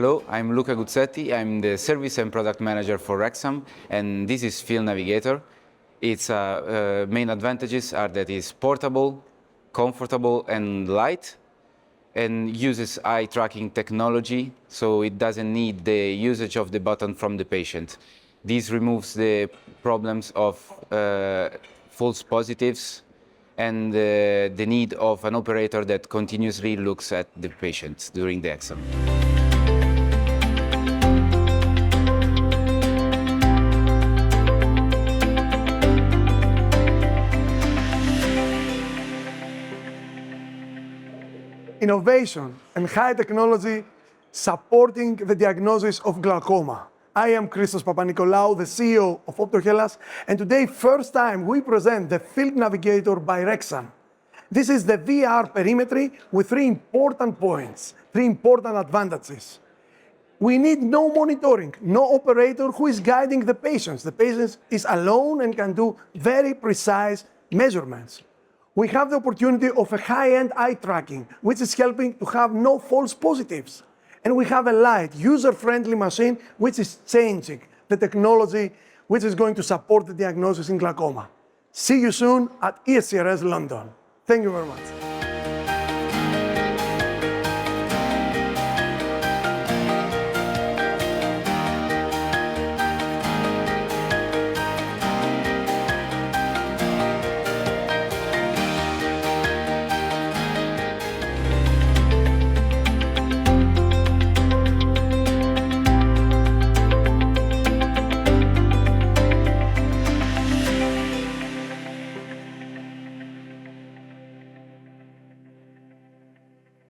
Hello, I'm Luca Guzzetti. I'm the Service and Product Manager for Rexxam, and this is FieldNavigator. Its main advantages are that it's portable, comfortable, and light, and uses eye tracking technology, so it doesn't need the usage of the button from the patient. This removes the problems of false positives and the need of an operator that continuously looks at the patient during the exam. Innovation and high technology supporting the diagnosis of glaucoma. I am Christos Papanikolaou, the CEO of Optohellas, and today, first time, we present the FieldNavigator by Rexxam. This is the VR perimetry with three important points, three important advantages. We need no monitoring, no operator who is guiding the patients. The patient is alone and can do very precise measurements. We have the opportunity of a high-end eye tracking, which is helping to have no false positives. And we have a light, user-friendly machine, which is changing the technology, which is going to support the diagnosis in glaucoma. See you soon at HSIOIRS London. Thank you very much.